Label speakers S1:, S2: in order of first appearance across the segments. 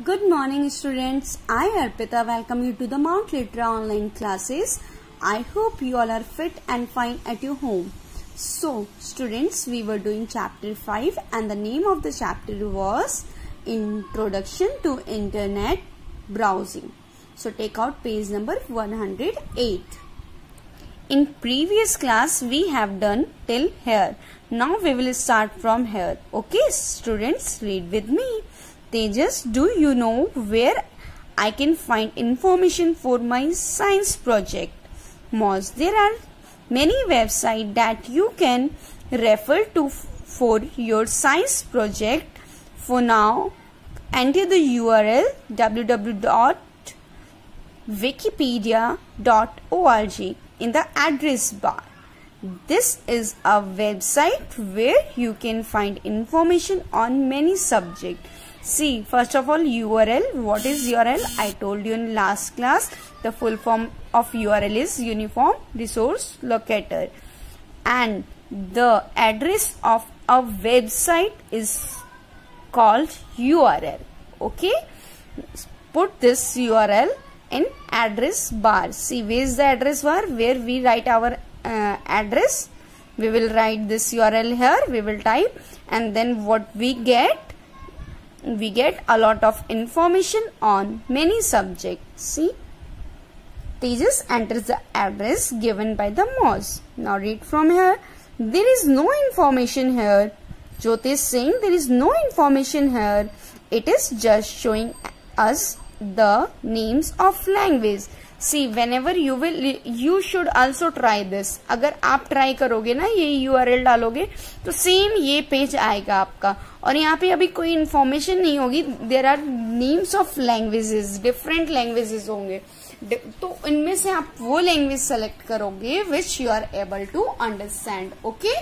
S1: Good morning students, I Arpita welcome you to the Mount Litra online classes. I hope you all are fit and fine at your home. So students, we were doing chapter 5 and the name of the chapter was Introduction to Internet Browsing. So take out page number 108. In previous class we have done till here. Now we will start from here. Okay students, read with me. Tejas, do you know where I can find information for my science project? Moz, there are many websites that you can refer to for your science project. For now, enter the URL www.wikipedia.org in the address bar. This is a website where you can find information on many subjects. See, first of all, URL. What is URL? I told you in last class. The full form of URL is Uniform Resource Locator. And the address of a website is called URL. Okay? Put this URL in address bar. See, where is the address bar? Where we write our address. We will write this URL here. We will type. And then what we get? We get a lot of information on many subjects. See, Tejas enters the address given by the Moz. Now read from here. There is no information here. Jyoti is saying there is no information here. It is just showing us the names of language. See, whenever you should also try this. अगर आप try करोगे ना, ये URL डालोगे तो same ये page आएगा आपका और यहाँ पे अभी कोई information नहीं होगी. There are names of languages, different languages होंगे. तो इनमें से आप वो language select करोगे which you are able to understand. Okay?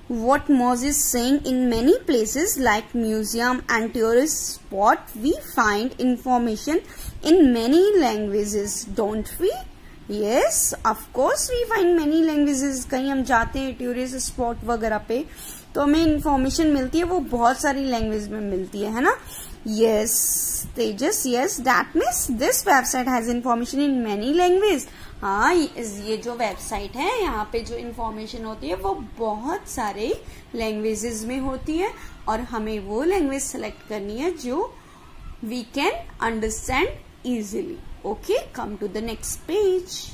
S1: What Moz is saying, in many places like museum and tourist spot, we find information in many languages, don't we? Yes, of course we find many languages. कहीं हम जाते हैं tourist spot वगैरह पे तो हमें information मिलती है, वो बहुत सारी लैंग्वेज में मिलती है ना. Yes, Tejas, yes, that means this website has information in many languages. हाँ, ये जो वेबसाइट है यहाँ पे जो इंफॉर्मेशन होती है वो बहुत सारे लैंग्वेजेस में होती है और हमें वो लैंग्वेज सेलेक्ट करनी है जो we can understand easily. Okay, come to the next page.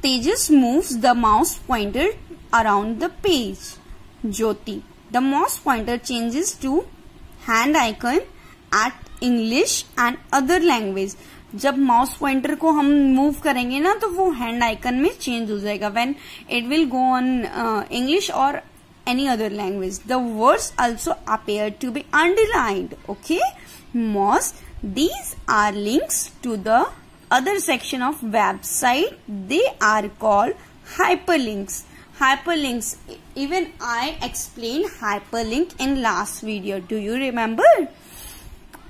S1: Tejas moves the mouse pointer around the page. Jyoti, the mouse pointer changes to hand icon at English and other language. जब mouse pointer को हम move करेंगे ना तो वो hand icon में change हो जाएगा when it will go on English और any other language. The words also appear to be underlined. Okay Moz, these are links to the other section of website. They are called hyperlinks. Hyperlinks, even I explained hyperlink in last video. Do you remember?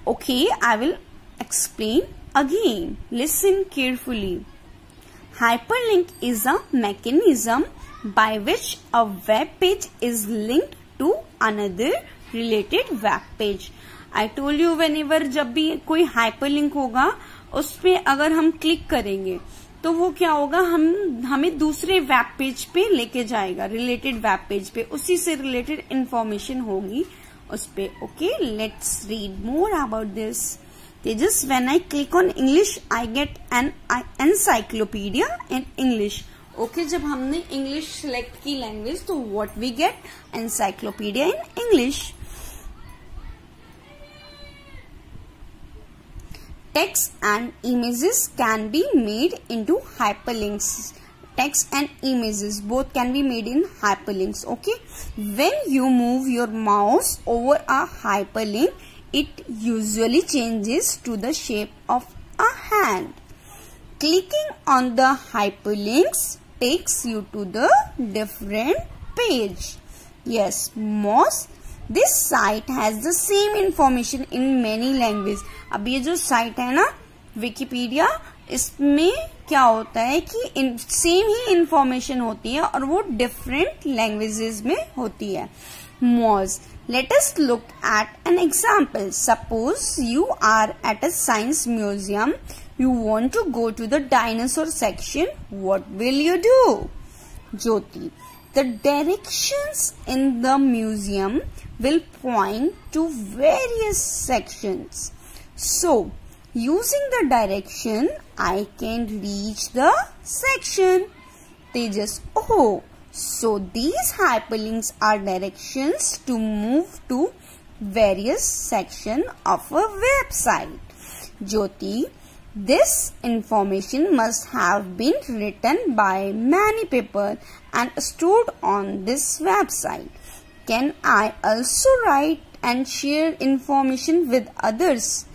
S1: Okay, I will explain again. Listen carefully. Hyperlink is a mechanism by which a web page is linked to another related web page. I told you whenever जब भी कोई hyperlink होगा उस पे अगर हम click करेंगे तो वो क्या होगा, हमें दूसरे वेब पेज पे लेके जाएगा, रिलेटेड वेब पेज पे, उसी से रिलेटेड इंफॉर्मेशन होगी उस पे. Okay, let's read more about this. Tejas, when I click on English, I get an encyclopedia in English. Okay, जब हमने English select की language तो what we get? Encyclopedia in English. Text and images can be made into hyperlinks. Text and images both can be made in hyperlinks. Okay, when you move your mouse over a hyperlink, it usually changes to the shape of a hand. Clicking on the hyperlinks takes you to the different page. Yes, Moz, this site has the same information in many languages. अब ये जो site है ना Wikipedia, इसमें क्या होता है कि सेम ही इंफॉर्मेशन होती है और वो डिफरेंट लैंग्वेजेस में होती है. Moz, Let us look at an example. Suppose you are at a science museum. You want to go to the dinosaur section. What will you do? Jyoti, the directions in the museum will point to various sections. So, using the direction, I can reach the section. Tejas, oh, so these hyperlinks are directions to move to various sections of a website. Jyoti, this information must have been written by many people and stored on this website. Can I also write and share information with others?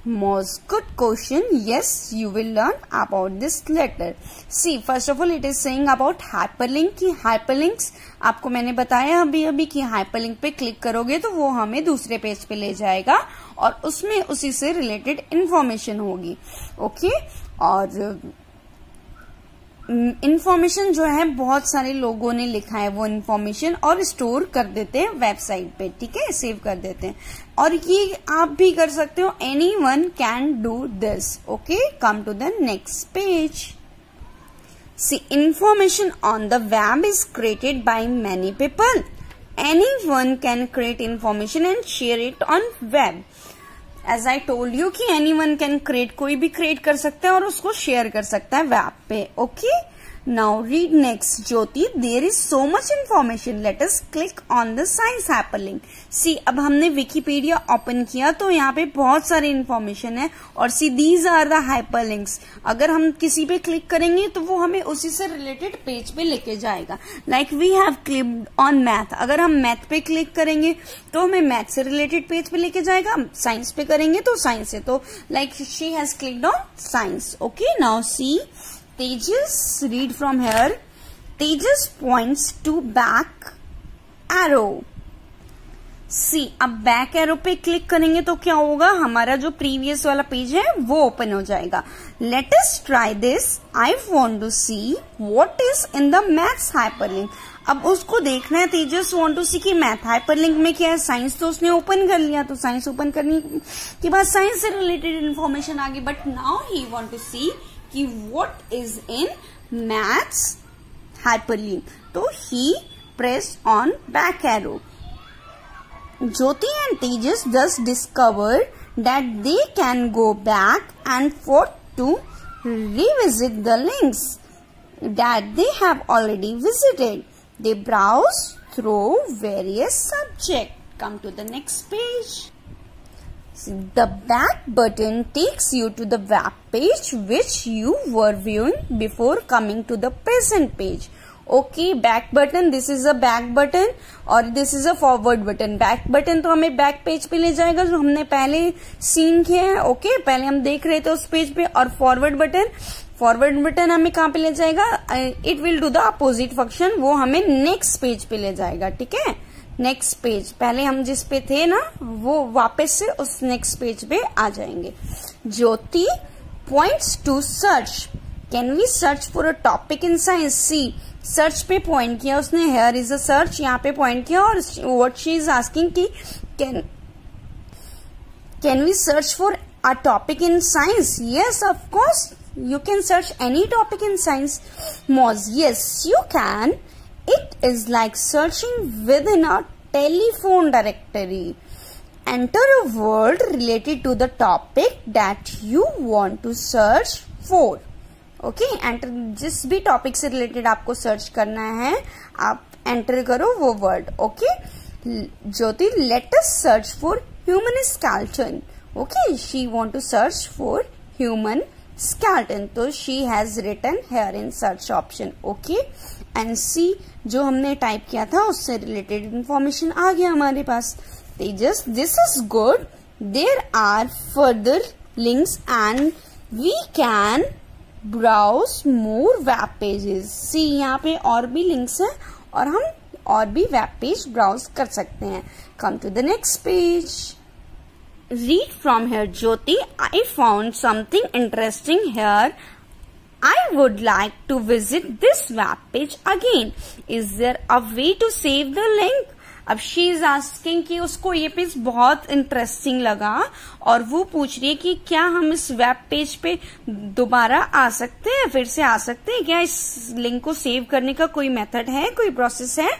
S1: Moz, good question. Yes, you will learn about this later. See, first of all, it is saying about hyperlink. कि hyperlinks आपको मैंने बताया अभी कि hyperlink पे click करोगे तो वो हमें दूसरे पेज पे ले जाएगा और उसमें उसी से रिलेटेड इंफॉर्मेशन होगी. ओके, और इंफॉर्मेशन जो है बहुत सारे लोगों ने लिखा है वो इंफॉर्मेशन और स्टोर कर देते हैं वेबसाइट पे. ठीक है, सेव कर देते हैं और ये आप भी कर सकते हो. Anyone can do this. Okay, come to the next page. See, information on the web is created by many people. Anyone can create information and share it on web. As I told you कि anyone can create, कोई भी create कर सकता है और उसको share कर सकता है वेब पे. Okay, now read next. Jyoti, there is so much information. Let us click on the science hyperlink. See, अब हमने विकिपीडिया ओपन किया तो यहाँ पे बहुत सारी इन्फॉर्मेशन है और see these are the hyperlinks. अगर हम किसी पे क्लिक करेंगे तो वो हमें उसी से रिलेटेड पेज पे लेके जाएगा. Like we have clicked on math. अगर हम मैथ पे क्लिक करेंगे तो हमें मैथ से रिलेटेड पेज पे लेके जाएगा. साइंस पे करेंगे तो साइंस से. तो like she has clicked on science. Okay, now see Tejas, read from here. Tejas points to back arrow. See, अब बैक एरो पे क्लिक करेंगे तो क्या होगा, हमारा जो प्रीवियस वाला पेज है वो ओपन हो जाएगा. Let us try this. I want to see what is in the maths hyperlink. अब उसको देखना है. तेजस वांट टू सी कि मैथ हाइपरलिंक में क्या है. साइंस तो उसने ओपन कर लिया, तो साइंस ओपन करने के बाद साइंस से रिलेटेड इन्फॉर्मेशन आ गई. But now he want to see कि what is in maths hyperlink. तो he pressed on back arrow. Jyoti and Tejas thus discovered that they can go back and forth to revisit the links that they have already visited. They browse through various subjects. Come to the next page. The back button takes you to the web page which you were viewing before coming to the present page. Okay, back button, this is a back button और this is a forward button. Back button तो हमें back page पे ले जाएगा जो हमने पहले scene किया है. ओके, पहले हम देख रहे थे उस पेज पे. और फॉरवर्ड बटन हमें कहाँ पे ले जाएगा, it will do the opposite function. वो हमें नेक्स्ट पेज पे ले जाएगा. ठीक है, नेक्स्ट पेज, पहले हम जिस पे थे ना वो वापस से उस नेक्स्ट पेज पे आ जाएंगे. Jyoti points to search. Can we search for a topic in science. See, search पे पॉइंट किया उसने. हेयर इज अ सर्च, यहाँ पे पॉइंट किया और व्हाट शी इज आस्किंग कि can we search for a topic in science. Yes, of course you can search any topic in science. Moz, yes, you can. It is like searching within a telephone directory. Enter a word related to the topic that you want to search for. Okay, enter जिस भी topic से related आपको search करना है आप enter करो वो word. Okay, Jyoti, let us search for human skeleton. Okay, she want to search for human skeleton. तो she has written here in search option. Okay, and see जो हमने टाइप किया था उससे रिलेटेड इंफॉर्मेशन आ गया हमारे पास. Tejas, this is good. There are further links and we can browse more web pages. See, यहाँ पे और भी लिंक्स हैं और हम और भी वेब पेज ब्राउज कर सकते हैं. Come to the next page. Read from here, Jyoti. I found something interesting here. I would like to visit this web page again. Is there a way to save the link? अब she is asking कि उसको ये page बहुत interesting लगा और वो पूछ रही है कि क्या हम इस वेब पेज पे दोबारा आ सकते हैं, फिर से आ सकते हैं क्या, इस लिंक को सेव करने का कोई मेथड है, कोई प्रोसेस है।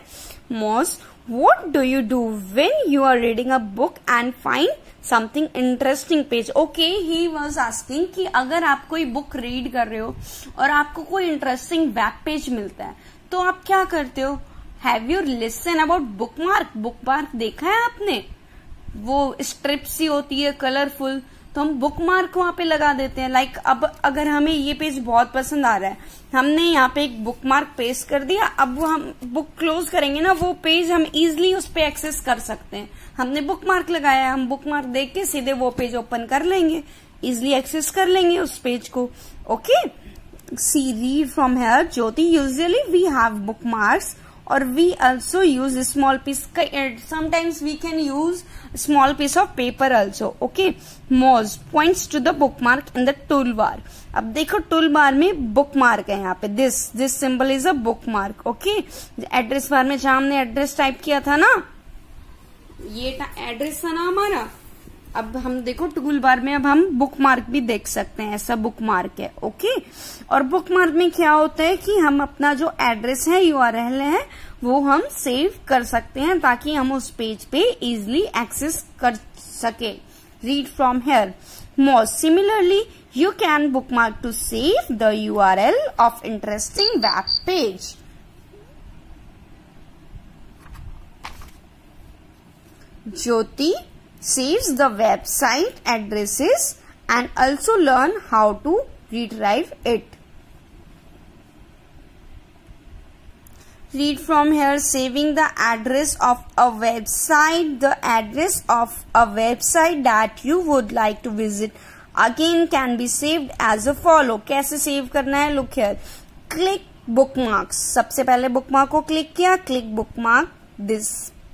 S1: Moj, what do you do when you are reading a book and find something interesting page? Okay, he was asking कि अगर आप कोई बुक रीड कर रहे हो और आपको कोई इंटरेस्टिंग वेब पेज मिलता है तो आप क्या करते हो? Have you listen about bookmark? Bookmark देखा है आपने? वो स्ट्रिप सी होती है कलरफुल, तो हम बुकमार्क वहां पे लगा देते हैं। लाइक अब अगर हमें ये पेज बहुत पसंद आ रहा है, हमने यहाँ पे एक बुकमार्क पेस्ट कर दिया, अब वो हम बुक क्लोज करेंगे ना, वो पेज हम इजिली उस पे एक्सेस कर सकते हैं। हमने बुकमार्क लगाया, हम बुकमार्क देख के सीधे वो पेज ओपन कर लेंगे, इजिली एक्सेस कर लेंगे उस पेज को। Okay, see read from here Jyoti, usually we have bookmarks or we also use a small piece, sometimes we can use a small piece of paper also. Okay, Moz points to the bookmark in the toolbar. अब देखो toolbar में bookmark है यहाँ पे, this symbol is a bookmark. Okay, address bar में जहाँ हमने address type किया था ना, ये एड्रेस था ना हमारा, अब हम देखो टूल बार में अब हम बुकमार्क भी देख सकते हैं, ऐसा बुकमार्क है। ओके, और बुकमार्क में क्या होता है कि हम अपना जो एड्रेस है, यूआरएल है, वो हम सेव कर सकते हैं ताकि हम उस पेज पे इजिली एक्सेस कर सके। Read from here more, similarly you can bookmark to save the URL of interesting web page. Jyoti saves the website addresses and also learn how to retrieve it. Read from here, saving the address of a website, the address of a website that you would like to visit again can be saved as a follow. कैसे save करना है? Look here, click bookmarks. सबसे पहले bookmark को click किया, click bookmark this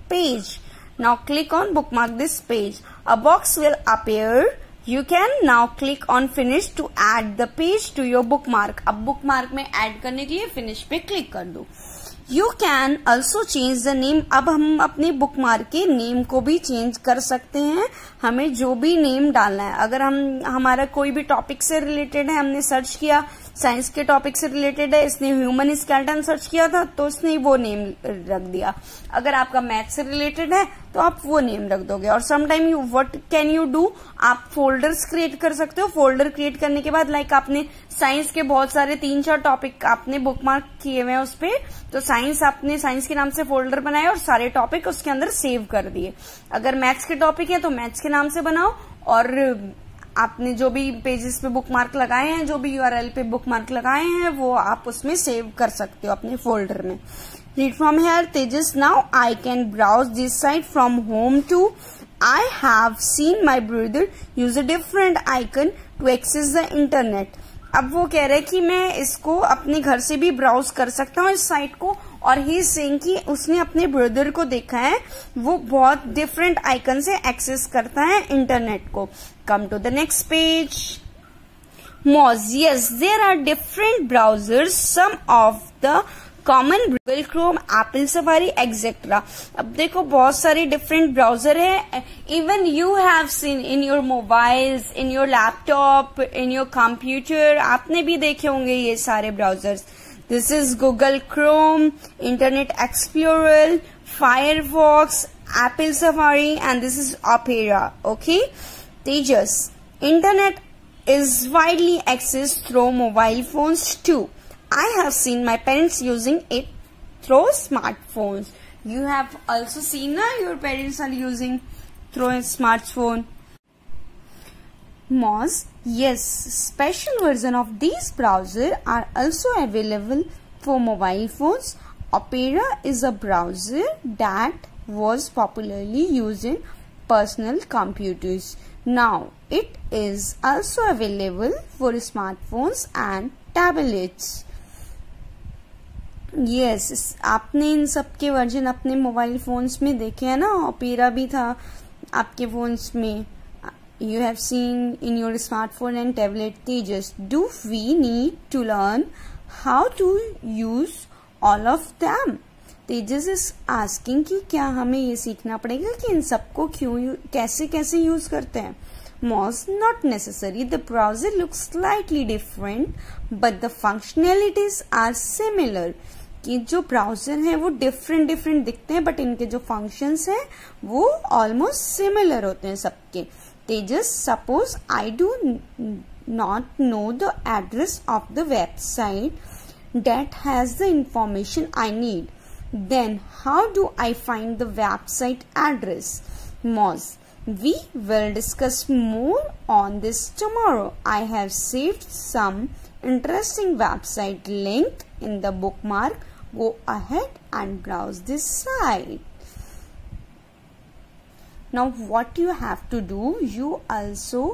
S1: page. Now click on bookmark this page. A box will appear. You can now click on finish to add the page to your bookmark. अब bookmark में add करने के लिए finish पे click कर दो। You can also change the name. अब हम अपने bookmark के name को भी change कर सकते हैं, हमें जो भी name डालना है। अगर हमारा कोई भी टॉपिक से रिलेटेड है, हमने सर्च किया, साइंस के टॉपिक से रिलेटेड है, इसने ह्यूमन स्केलेटन सर्च किया था तो इसने वो नेम रख दिया। अगर आपका मैथ से रिलेटेड है तो आप वो नेम रख दोगे। और sometime you what can you do, आप फोल्डर्स क्रिएट कर सकते हो। फोल्डर क्रिएट करने के बाद लाइक आपने साइंस के बहुत सारे 3-4 टॉपिक आपने बुकमार्क किए हुए हैं उस पे, तो आपने साइंस के नाम से फोल्डर बनाया और सारे टॉपिक उसके अंदर सेव कर दिए। अगर मैथ्स के टॉपिक है तो मैथ्स के नाम से बनाओ, और आपने जो भी पेजेस पे बुकमार्क लगाए हैं, जो भी यूआरएल पे बुकमार्क लगाए हैं, वो आप उसमें सेव कर सकते हो अपने फोल्डर में। Read from here Tejas, now I can browse this site from home too. I have seen my brother use a different icon to access the internet. अब वो कह रहे हैं कि मैं इसको अपने घर से भी ब्राउज कर सकता हूँ इस साइट को, और ही सेइंग कि उसने अपने ब्रदर को देखा है वो बहुत डिफरेंट आइकन से एक्सेस करता है इंटरनेट को। Come to the next page. Moz, yes, there are different browsers, some of the common Google Chrome, Apple Safari etcetera. अब देखो बहुत सारे डिफरेंट ब्राउजर है। Even you have seen in your mobiles, in your laptop, in your computer, आपने भी देखे होंगे ये सारे browsers. This is Google Chrome, Internet Explorer, Firefox, Apple Safari and this is Opera. Okay Tejas, internet is widely accessed through mobile phones too. I have seen my parents using it through smartphones. You have also seen your parents are using through a smartphone. Moz, yes, special version of these browsers are also available for mobile phones. Opera is a browser that was popularly used in personal computers. Now it is also available for smartphones and tablets. Yes, आपने इन सब के version अपने mobile phones में देखे हैं ना। Opera भी था आपके फोन्स में। You have seen in your smartphone and tablet. Tejas, do we need to learn how to use all of them? Tejas is asking कि क्या हमें ये सीखना पड़ेगा कि इन सबको क्यों कैसे कैसे यूज करते हैं. Moz, not necessary. The browser looks slightly different, but the functionalities are similar. कि जो ब्राउजर है वो डिफरेंट दिखते हैं, बट इनके जो फंक्शंस हैं वो ऑलमोस्ट सिमिलर होते हैं सबके. Tejas, suppose I do not know the address of the website that has the information I need, then how do I find the website address. Moz, we will discuss more on this tomorrow. I have saved some interesting website link in the bookmark. Go ahead and browse this site. Now what you have to do, you also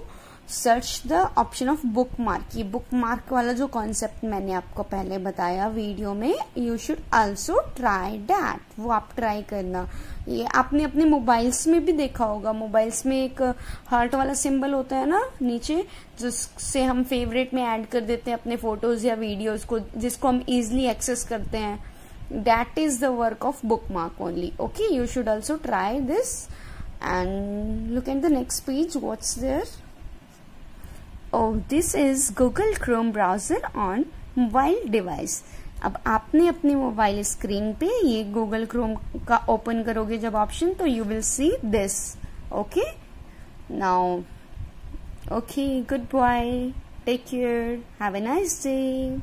S1: search the option of bookmark. ये bookmark वाला जो concept मैंने आपको पहले बताया video में, you should also try that. वो आप ट्राई करना. ये आपने अपने मोबाइल्स में भी देखा होगा. मोबाइल्स में एक हार्ट वाला सिंबल होता है ना नीचे, जिससे हम फेवरेट में ऐड कर देते हैं अपने फोटोज या वीडियोज को, जिसको हम इजिली एक्सेस करते हैं. That is the work of bookmark only. Okay, you should also try this and look at the next page. What's there? Oh, this is Google Chrome browser on mobile device. अब आपने अपने mobile screen पे ये Google Chrome का open करोगे जब option, तो you will see this. Okay, now okay, goodbye, take care, have a nice day.